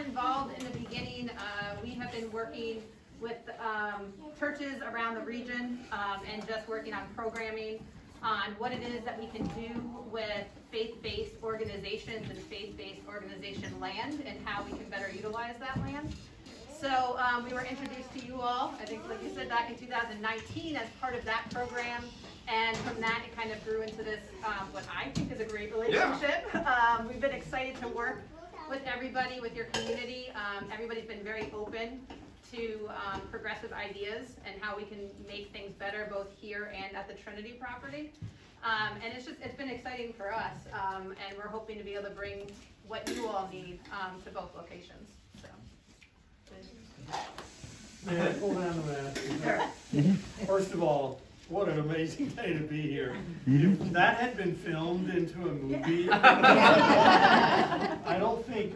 involved in the beginning. We have been working with churches around the region and just working on programming on what it is that we can do with faith-based organizations and faith-based organization land and how we can better utilize that land. So we were introduced to you all, I think like you said, back in 2019 as part of that program. And from that, it kind of grew into this, what I think is a great relationship. Yeah. We've been excited to work with everybody, with your community. Everybody's been very open to progressive ideas and how we can make things better both here and at the Trinity property. And it's been exciting for us. And we're hoping to be able to bring what you all need to both locations. So. May I pull down the mask? First of all, what an amazing day to be here. If that had been filmed into a movie, I don't think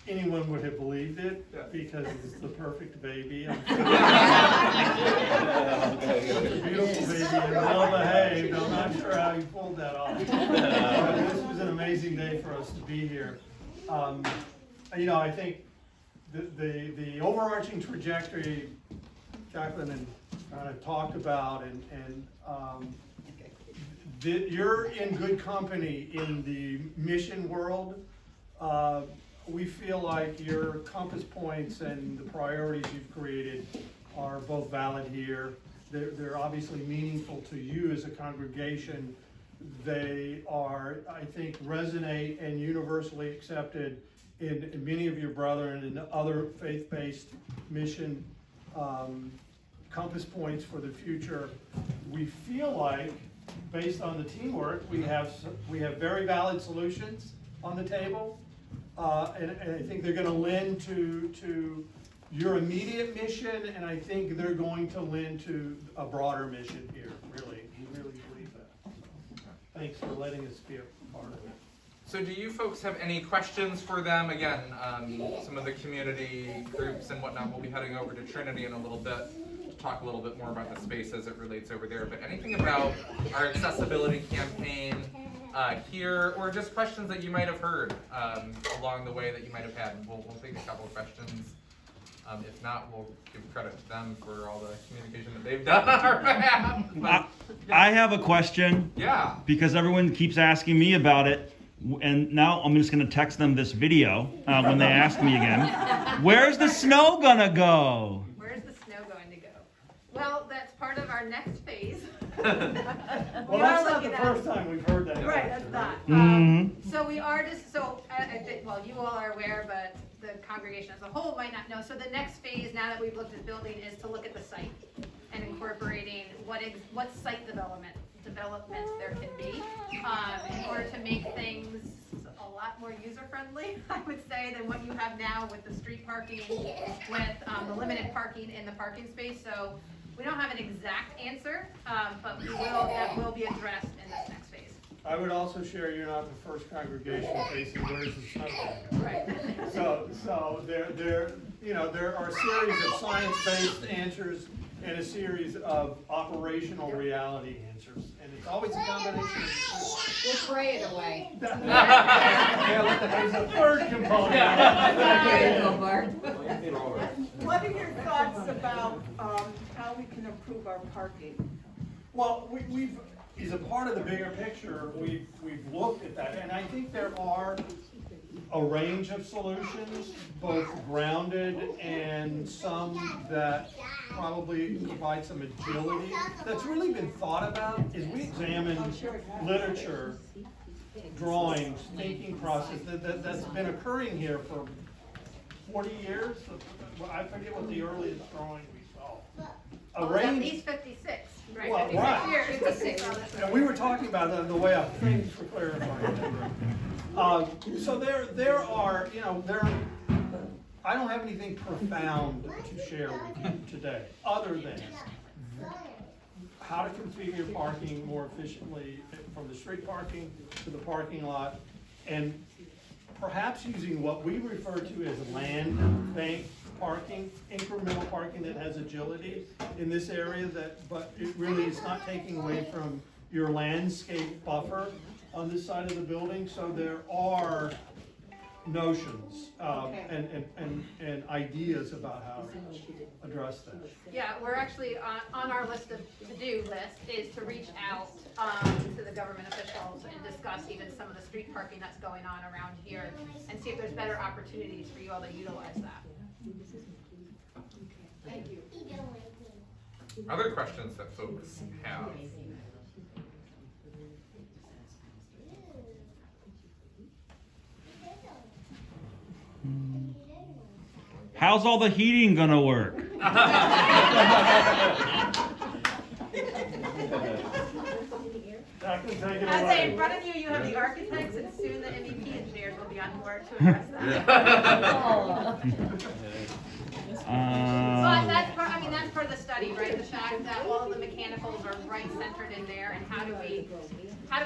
anyone would have believed it because it's the perfect baby. It's a beautiful baby and well behaved. I'm not sure how you pulled that off. This was an amazing day for us to be here. You know, I think the overarching trajectory Jaclyn and talked about, and you're in good company in the mission world. We feel like your compass points and the priorities you've created are both valid here. They're obviously meaningful to you as a congregation. They are, I think, resonate and universally accepted in many of your brethren and other faith-based mission compass points for the future. We feel like, based on the teamwork, we have very valid solutions on the table, and I think they're going to lend to your immediate mission, and I think they're going to lend to a broader mission here. Really, we really believe that. So, thanks for letting us be a part of it. So do you folks have any questions for them? Again, some of the community groups and whatnot will be heading over to Trinity in a little bit to talk a little bit more about the space as it relates over there. But anything about our accessibility campaign here, or just questions that you might have heard along the way that you might have had? We'll take a couple of questions. If not, we'll give credit to them for all the communication that they've done on our behalf. But, yeah. I have a question. Yeah. Because everyone keeps asking me about it. And now I'm just going to text them this video when they ask me again. Where's the snow going to go? Where's the snow going to go? Well, that's part of our next phase. Well, that's not the first time we've heard that. Right, that's not. So we are just, I think, well, you all are aware, but the congregation as a whole might not know. So the next phase, now that we've looked at the building, is to look at the site and incorporating what site developments there can be in order to make things a lot more user-friendly, I would say, than what you have now with the street parking, with the limited parking in the parking space. So we don't have an exact answer, but that will be addressed in this next phase. I would also share you're not the first congregation facing where's the snow going. Right. So there are a series of science-based answers and a series of operational reality answers, and it's always a combination of the two. We'll pray it away. There's a third component. What are your thoughts about how we can improve our parking? Well, we've, as a part of the bigger picture, we've looked at that, and I think there are a range of solutions, both grounded and some that probably provide some agility. That's really been thought about as we examine literature, drawings, thinking process that's been occurring here for 40 years. I forget what the earliest drawing we saw. A range. At least 56. Right. Well, 56 right. here, 56. And we were talking about that on the way up. Thanks for clarifying that. So there are, I don't have anything profound to share with you today, other than how to configure parking more efficiently from the street parking to the parking lot, and perhaps using what we refer to as land bank parking, incremental parking that has agility in this area, but it really is not taking away from your landscape buffer on this side of the building. So there are notions, Okay. and ideas about how to address that. Yeah, we're actually on our list of to-do list is to reach out to the government officials and discuss even some of the street parking that's going on around here and see if there's better opportunities for you all to utilize that. Thank you. Other questions that folks have? How's all the heating gonna work? Jaclyn, take it As away. in front of you, you have the architects and soon the MEP engineers will be on board to address that. But that's part, I mean, that's part of the study, right? The fact that all of the mechanicals are right centered in there and how do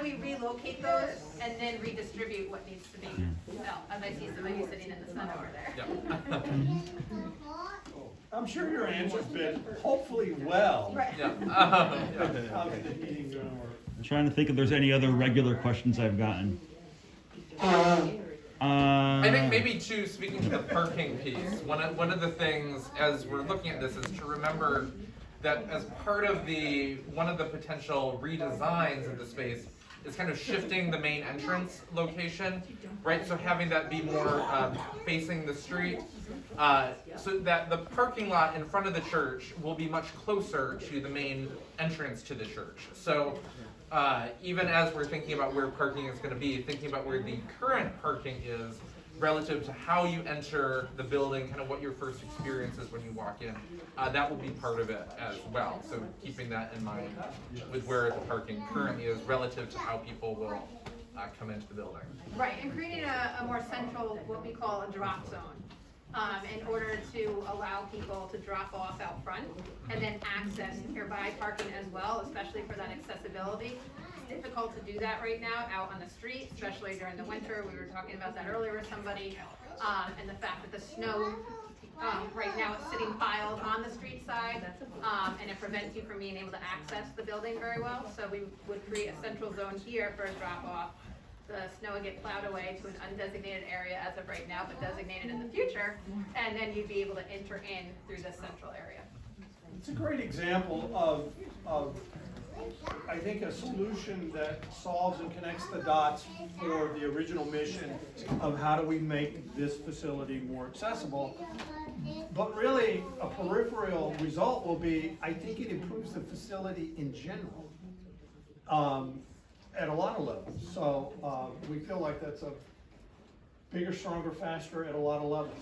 we relocate those and then redistribute what needs to be, well, as I see somebody sitting in the sun over there. Yep. I'm sure your answer's been hopefully well. Right. Yeah. How's the heating gonna work? I'm trying to think if there's any other regular questions I've gotten. I think maybe too, speaking to the parking piece, one of the things as we're looking at this is to remember that as part of one of the potential redesigns of the space is kind of shifting the main entrance location, right? So having that be more facing the street, so that the parking lot in front of the church will be much closer to the main entrance to the church. So even as we're thinking about where parking is going to be, thinking about where the current parking is relative to how you enter the building, kind of what your first experience is when you walk in, that will be part of it as well. So keeping that in mind with where the parking currently is relative to how people will come into the building. Right, and creating a more central, what we call a drop zone, in order to allow people to drop off out front and then access nearby parking as well, especially for that accessibility. It's difficult to do that right now out on the street, especially during the winter. We were talking about that earlier with somebody, and the fact that the snow, right now it's sitting piled on the street side, and it prevents you from being able to access the building very well. So we would create a central zone here for a drop off. The snow would get plowed away to an undesignated area as of right now, but designated in the future, and then you'd be able to enter in through this central area. It's a great example of I think a solution that solves and connects the dots for the original mission of how do we make this facility more accessible. But really, a peripheral result will be, I think it improves the facility in general, at a lot of levels. So we feel like that's a bigger, stronger, faster at a lot of levels.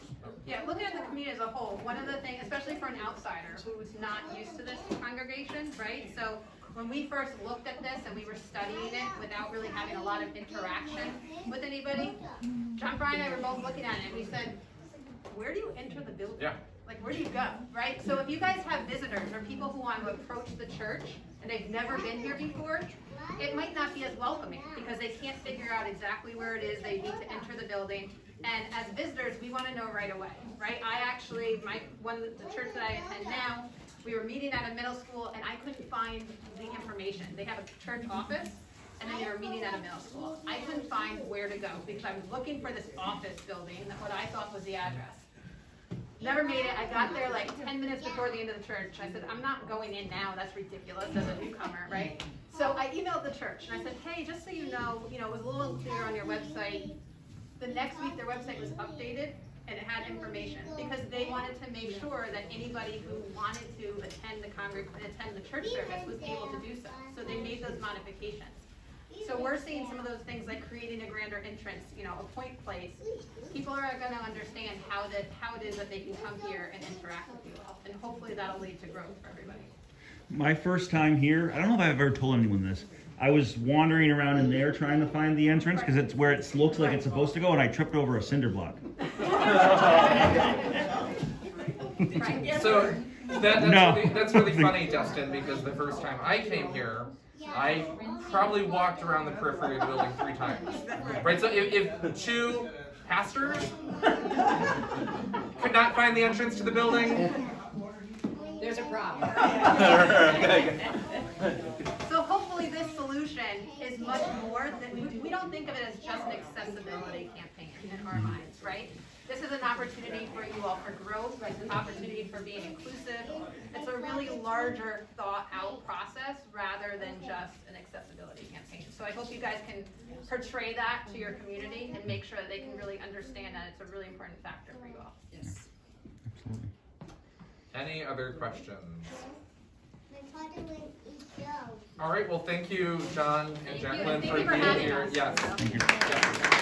Yeah, looking at the community as a whole, one of the things, especially for an outsider who's not used to this congregation, right? So when we first looked at this and we were studying it without really having a lot of interaction with anybody, John, Brian, and I were both looking at it and we said, where do you enter the building? Yeah. Like, where do you go, right? So if you guys have visitors or people who want to approach the church and they've never been here before, it might not be as welcoming because they can't figure out exactly where it is they need to enter the building. And as visitors, we want to know right away, right? I actually, the church that I attend now, we were meeting at a middle school and I couldn't find the information. They have a church office and then they were meeting at a middle school. I couldn't find where to go because I was looking for this office building, what I thought was the address. Never made it. I got there like 10 minutes before the end of the church. I said, I'm not going in now. That's ridiculous as a newcomer, right? So I emailed the church and I said, hey, just so you know, it was a little unclear on your website. The next week their website was updated and it had information because they wanted to make sure that anybody who wanted to attend the church service was able to do so. So they made those modifications. So we're seeing some of those things like creating a grander entrance, a point place. People are going to understand how it is that they can come here and interact with you all, and hopefully that'll lead to growth for everybody. My first time here, I don't know if I've ever told anyone this. I was wandering around in there trying to find the entrance because it's where it looks like it's supposed to go, and I tripped over a cinder block. Right. So No. that's really funny, Dustin, because the first time I came here, I probably walked around the periphery of the building 3 times. Right? So if 2 pastors could not find the entrance to the building, There's a problem. So hopefully this solution is much more than we don't think of it as just an accessibility campaign in our minds. right? This is an opportunity for you all for growth, it's an opportunity for being inclusive. It's a really larger thought out process rather than just an accessibility campaign. So I hope you guys can portray that to your community and make sure that they can really understand that it's a really important factor for you all. Yes. Absolutely. Any other questions? All right, well, thank you, John and Thank you. Jaclyn, Thank for you for being having here. us. Yes. Thank you. Yes.